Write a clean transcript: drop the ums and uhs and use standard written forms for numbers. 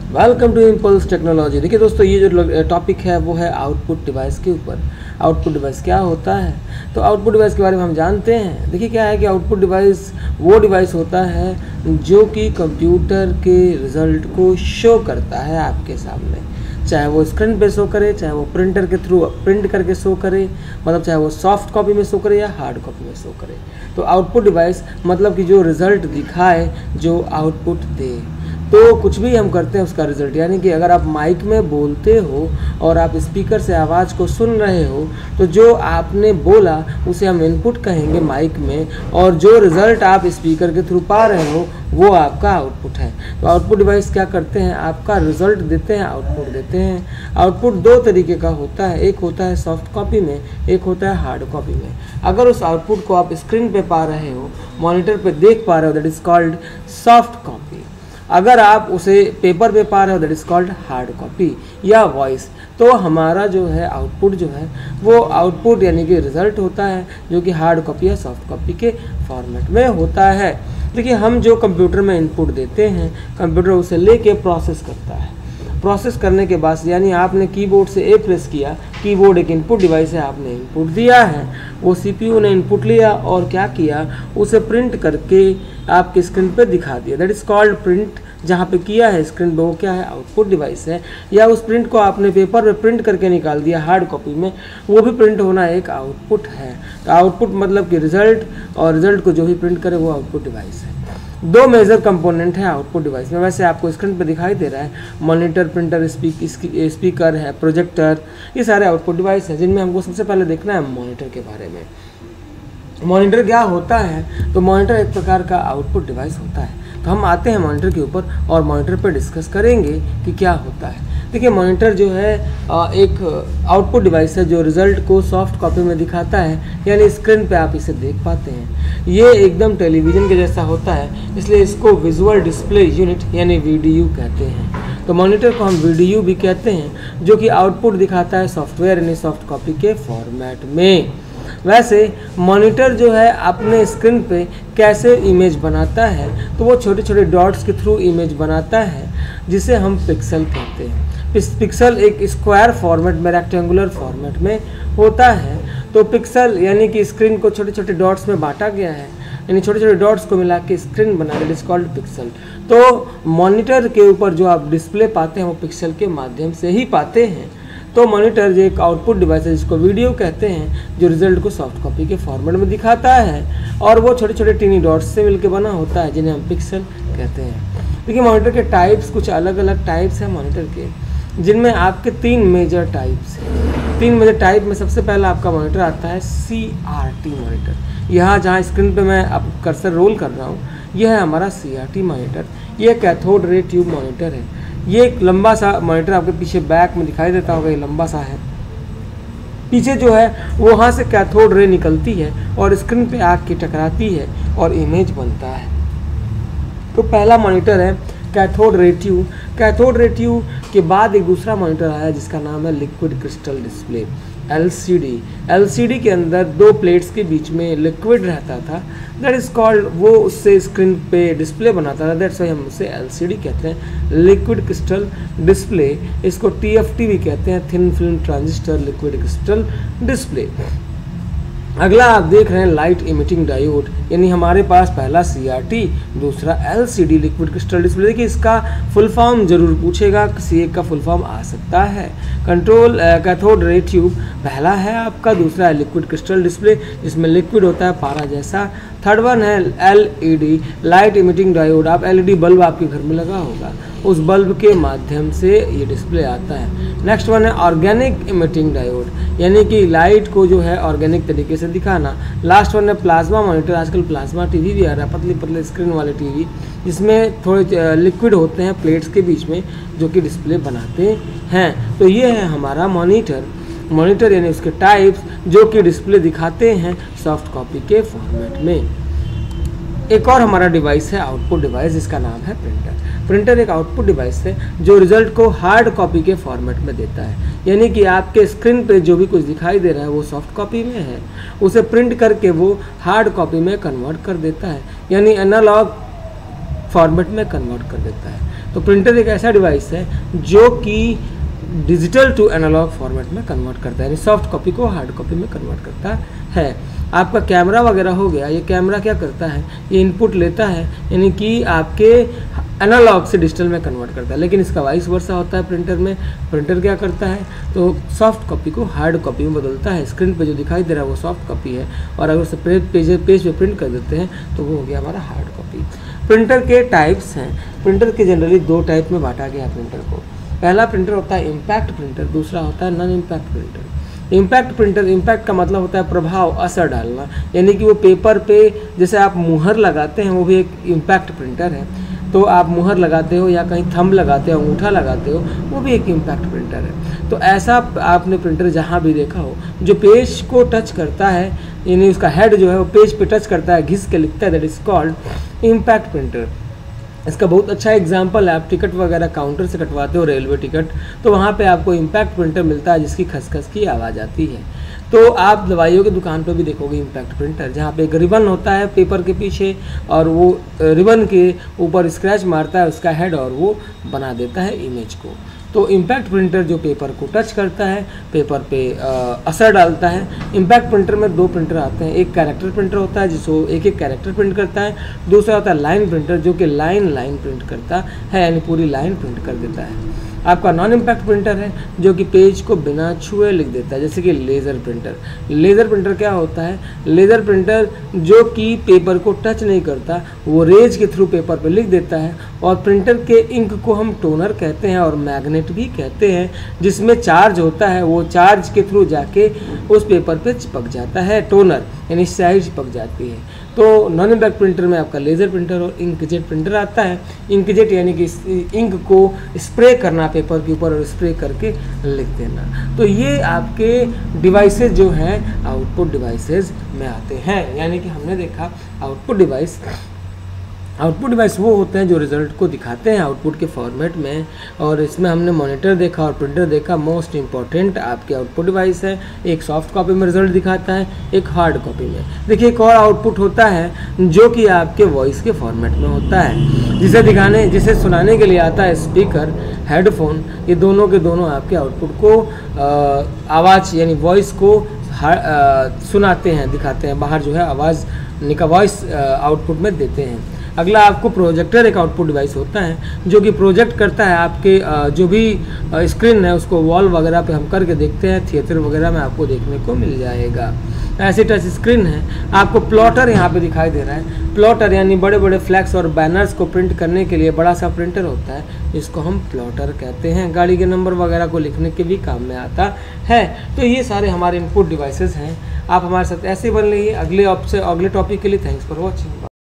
Welcome to impulse technology. देखिए दोस्तों, ये जो टॉपिक है वो है आउटपुट डिवाइस के ऊपर। आउटपुट डिवाइस क्या होता है, तो आउटपुट डिवाइस के बारे में हम जानते हैं। देखिए क्या है कि आउटपुट डिवाइस वो डिवाइस होता है जो कि कंप्यूटर के रिजल्ट को शो करता है आपके सामने, चाहे वो स्क्रीन पे शो करे, चाहे वो प्रिंटर के थ्रू प्रिंट करके शो करे, मतलब चाहे वो सॉफ्ट कॉपी में शो करे या हार्ड कॉपी में शो करे। तो आउटपुट डिवाइस मतलब कि जो रिज़ल्ट दिखाए, जो आउटपुट दे। तो कुछ भी हम करते हैं उसका रिज़ल्ट, यानी कि अगर आप माइक में बोलते हो और आप स्पीकर से आवाज़ को सुन रहे हो, तो जो आपने बोला उसे हम इनपुट कहेंगे माइक में, और जो रिज़ल्ट आप स्पीकर के थ्रू पा रहे हो वो आपका आउटपुट है। तो आउटपुट डिवाइस क्या करते हैं, आपका रिज़ल्ट देते हैं, आउटपुट देते हैं। आउटपुट दो तरीके का होता है, एक होता है सॉफ्ट कॉपी में, एक होता है हार्ड कॉपी में। अगर उस आउटपुट को आप स्क्रीन पे पा रहे हो, मॉनिटर पे देख पा रहे हो, that is called soft copy. अगर आप उसे पेपर पे पा रहे हो, that is called hard copy या वॉइस। तो हमारा जो है आउटपुट जो है वो आउटपुट यानी कि रिज़ल्ट होता है, जो कि हार्ड कॉपी या सॉफ्ट कॉपी के फॉर्मेट में होता है। देखिए, हम जो कंप्यूटर में इनपुट देते हैं, कंप्यूटर उसे लेके प्रोसेस करता है। प्रोसेस करने के बाद, यानी आपने कीबोर्ड से ए प्रेस किया, कीबोर्ड एक इनपुट डिवाइस है, आपने इनपुट दिया है, वो सीपीयू ने इनपुट लिया और क्या किया, उसे प्रिंट करके आपकी स्क्रीन पे दिखा दिया, दैट इज़ कॉल्ड प्रिंट। जहाँ पे किया है स्क्रीन पे वो क्या है, आउटपुट डिवाइस है। या उस प्रिंट को आपने पेपर पे प्रिंट करके निकाल दिया हार्ड कॉपी में, वो भी प्रिंट होना एक आउटपुट है। तो आउटपुट मतलब कि रिजल्ट, और रिजल्ट को जो भी प्रिंट करे वो आउटपुट डिवाइस है। दो मेजर कंपोनेंट है आउटपुट डिवाइस में, वैसे आपको स्क्रीन पे दिखाई दे रहा है, मॉनिटर, प्रिंटर, स्पीकर है, प्रोजेक्टर, ये सारे आउटपुट डिवाइस हैं, जिनमें हमको सबसे पहले देखना है मॉनिटर के बारे में। मॉनिटर क्या होता है, तो मॉनिटर एक प्रकार का आउटपुट डिवाइस होता है। तो हम आते हैं मॉनिटर के ऊपर और मॉनिटर पर डिस्कस करेंगे कि क्या होता है। देखिए, मॉनिटर जो है एक आउटपुट डिवाइस है जो रिज़ल्ट को सॉफ्ट कॉपी में दिखाता है, यानी स्क्रीन पे आप इसे देख पाते हैं। ये एकदम टेलीविज़न के जैसा होता है, इसलिए इसको विजुअल डिस्प्ले यूनिट यानी वीडीयू कहते हैं। तो मॉनिटर को हम वीडीयू भी कहते हैं, जो कि आउटपुट दिखाता है सॉफ्टवेयर यानी सॉफ्ट कॉपी के फॉर्मेट में। वैसे मॉनिटर जो है अपने स्क्रीन पे कैसे इमेज बनाता है, तो वो छोटे छोटे डॉट्स के थ्रू इमेज बनाता है, जिसे हम पिक्सल कहते हैं। इस पिक्सल एक स्क्वायर फॉर्मेट में, रेक्टेंगुलर फॉर्मेट में होता है। तो पिक्सल यानी कि स्क्रीन को छोटे छोटे डॉट्स में बांटा गया है, यानी छोटे छोटे डॉट्स को मिला के स्क्रीन बना, इट इज कॉल्ड पिक्सल। तो मॉनिटर के ऊपर जो आप डिस्प्ले पाते हैं वो पिक्सल के माध्यम से ही पाते हैं। तो मॉनिटर जो एक आउटपुट डिवाइस है जिसको वीडियो कहते हैं, जो रिजल्ट को सॉफ्ट कॉपी के फॉर्मेट में दिखाता है, और वो छोटे छोटे टीनी डॉट्स से मिलकर बना होता है, जिन्हें हम पिक्सल कहते हैं। देखिए, मॉनिटर के टाइप्स, कुछ अलग अलग टाइप्स हैं मॉनिटर के, जिनमें आपके तीन मेजर टाइप्स हैं। तीन मेजर टाइप में सबसे पहला आपका मॉनिटर आता है CRT मॉनिटर। यहाँ जहाँ स्क्रीन पे मैं अब कर्सर रोल कर रहा हूँ, यह है हमारा CRT मॉनिटर। ये कैथोड रे ट्यूब मॉनिटर है। ये एक लंबा सा मॉनिटर आपके पीछे बैक में दिखाई देता होगा, ये लंबा सा है। पीछे जो है वो वहाँ से कैथोड रे निकलती है और स्क्रीन पे आके टकराती है और इमेज बनता है। तो पहला मॉनिटर है cathode ray tube. Cathode ray tube के बाद एक दूसरा मॉनिटर आया जिसका नाम है liquid crystal display, LCD। LCD के अंदर दो प्लेट्स के बीच में लिक्विड रहता था, दैट इज़ कॉल्ड, वो उससे स्क्रीन पे डिस्प्ले बनाता था, दैट्स वाई हम उसे LCD कहते हैं, लिक्विड क्रिस्टल डिस्प्ले। इसको TFT भी कहते हैं, thin film transistor liquid crystal display. अगला आप देख रहे हैं लाइट इमिटिंग डायोड, यानी हमारे पास पहला CRT, दूसरा LCD लिक्विड क्रिस्टल डिस्प्ले। देखिए, इसका फुल फॉर्म जरूर पूछेगा, किसी एक का फुल फॉर्म आ सकता है। कंट्रोल कैथोड रे ट्यूब पहला है आपका, दूसरा है लिक्विड क्रिस्टल डिस्प्ले जिसमें लिक्विड होता है पारा जैसा। थर्ड वन है LED लाइट इमिटिंग डायोड। आप LED बल्ब आपके घर में लगा होगा, उस बल्ब के माध्यम से ये डिस्प्ले आता है। नेक्स्ट वन है ऑर्गेनिक इमिटिंग डायोड, यानी कि लाइट को जो है ऑर्गेनिक तरीके से दिखाना। लास्ट वन है प्लाज्मा मॉनिटर। आजकल प्लाज्मा टीवी भी आ रहा है, पतले पतले स्क्रीन वाले टीवी, जिसमें थोड़े लिक्विड होते हैं प्लेट्स के बीच में, जो कि डिस्प्ले बनाते हैं। तो ये है हमारा मॉनिटर यानी उसके टाइप्स, जो कि डिस्प्ले दिखाते हैं सॉफ्ट कॉपी के फॉर्मेट में। एक और हमारा डिवाइस है आउटपुट डिवाइस, जिसका नाम है प्रिंटर। प्रिंटर एक आउटपुट डिवाइस है जो रिजल्ट को हार्ड कॉपी के फॉर्मेट में देता है, यानी कि आपके स्क्रीन पे जो भी कुछ दिखाई दे रहा है वो सॉफ्ट कॉपी में है, उसे प्रिंट करके वो हार्ड कॉपी में कन्वर्ट कर देता है, यानी एनालॉग फॉर्मेट में कन्वर्ट कर देता है। तो प्रिंटर एक ऐसा डिवाइस है जो कि डिजिटल टू एनालॉग फॉर्मेट में कन्वर्ट करता है, यानी सॉफ्ट कॉपी को हार्ड कॉपी में कन्वर्ट करता है। आपका कैमरा वगैरह हो गया, ये कैमरा क्या करता है, ये इनपुट लेता है, यानी कि आपके एनालॉग से डिजिटल में कन्वर्ट करता है, लेकिन इसका वाइस वर्सा होता है प्रिंटर में। प्रिंटर क्या करता है, तो सॉफ्ट कॉपी को हार्ड कॉपी में बदलता है। स्क्रीन पे जो दिखाई दे रहा है वो सॉफ्ट कॉपी है, और अगर उसे पेज पे प्रिंट कर देते हैं तो वो हो गया हमारा हार्ड कॉपी। प्रिंटर के टाइप्स हैं, प्रिंटर के जनरली 2 टाइप में बांटा गया है प्रिंटर को। पहला प्रिंटर होता है इम्पैक्ट प्रिंटर, दूसरा होता है non impact printer. Impact printer, impact का मतलब होता है प्रभाव, असर डालना, यानी कि वो पेपर पे जैसे आप मुहर लगाते हैं वो भी एक इम्पैक्ट प्रिंटर है। तो आप मुहर लगाते हो या कहीं थंब लगाते हो, अंगूठा लगाते हो, वो भी एक इम्पैक्ट प्रिंटर है। तो ऐसा आपने प्रिंटर जहाँ भी देखा हो जो पेज को टच करता है, यानी उसका हेड जो है वो पेज पे टच करता है, घिस के लिखता है, that is called impact printer. इसका बहुत अच्छा एग्जांपल है, आप टिकट वगैरह काउंटर से कटवाते हो रेलवे टिकट, तो वहाँ पे आपको इम्पैक्ट प्रिंटर मिलता है जिसकी खसखस की आवाज़ आती है। तो आप दवाइयों की दुकान पर भी देखोगे इम्पैक्ट प्रिंटर, जहाँ पे एक रिबन होता है पेपर के पीछे, और वो रिबन के ऊपर स्क्रैच मारता है उसका हेड और वो बना देता है इमेज को। तो इम्पैक्ट प्रिंटर जो पेपर को टच करता है, पेपर पे असर डालता है। इम्पैक्ट प्रिंटर में 2 प्रिंटर आते हैं, एक कैरेक्टर प्रिंटर होता है जिसको एक कैरेक्टर प्रिंट करता है, दूसरा होता है लाइन प्रिंटर जो कि लाइन प्रिंट करता है, यानी पूरी लाइन प्रिंट कर देता है। आपका नॉन इम्पैक्ट प्रिंटर है जो कि पेज को बिना छुए लिख देता है, जैसे कि लेज़र प्रिंटर। लेज़र प्रिंटर क्या होता है, लेज़र प्रिंटर जो कि पेपर को टच नहीं करता, वो रेज के थ्रू पेपर पे लिख देता है। और प्रिंटर के इंक को हम टोनर कहते हैं और मैग्नेट भी कहते हैं, जिसमें चार्ज होता है, वो चार्ज के थ्रू जाके उस पेपर पे चिपक जाता है, टोनर यानी स्याही चिपक जाती है। तो नॉन इम्पैक्ट प्रिंटर में आपका लेज़र प्रिंटर और इंकजेट प्रिंटर आता है। इंकजेट यानी कि इंक को स्प्रे करना पेपर के ऊपर और स्प्रे करके लिख देना। तो ये आपके डिवाइसेस जो हैं आउटपुट डिवाइसेस में आते हैं, यानी कि हमने देखा आउटपुट डिवाइस वो होते हैं जो रिज़ल्ट को दिखाते हैं आउटपुट के फॉर्मेट में। और इसमें हमने मॉनिटर देखा और प्रिंटर देखा। मोस्ट इंपॉर्टेंट आपके आउटपुट डिवाइस है, एक सॉफ्ट कॉपी में रिजल्ट दिखाता है, एक हार्ड कॉपी में। देखिए एक और आउटपुट होता है जो कि आपके वॉइस के फॉर्मेट में होता है, जिसे सुनाने के लिए आता है स्पीकर, हेडफोन। ये दोनों के दोनों आपके आउटपुट को आवाज़ यानी वॉइस को सुनाते हैं, दिखाते हैं, बाहर जो है आवाज़ वॉइस आउटपुट में देते हैं। अगला आपको प्रोजेक्टर एक आउटपुट डिवाइस होता है जो कि प्रोजेक्ट करता है आपके जो भी स्क्रीन है उसको वॉल वगैरह पे हम करके देखते हैं, थिएटर वगैरह में आपको देखने को मिल जाएगा। ऐसे टच स्क्रीन है। आपको प्लॉटर यहाँ पे दिखाई दे रहा है। प्लॉटर यानी बड़े बड़े फ्लैक्स और बैनर्स को प्रिंट करने के लिए बड़ा सा प्रिंटर होता है, जिसको हम प्लॉटर कहते हैं। गाड़ी के नंबर वगैरह को लिखने के भी काम में आता है। तो ये सारे हमारे इनपुट डिवाइसेस हैं। आप हमारे साथ ऐसे बन रहिए। अगले टॉपिक के लिए थैंक्स फॉर वॉचिंग।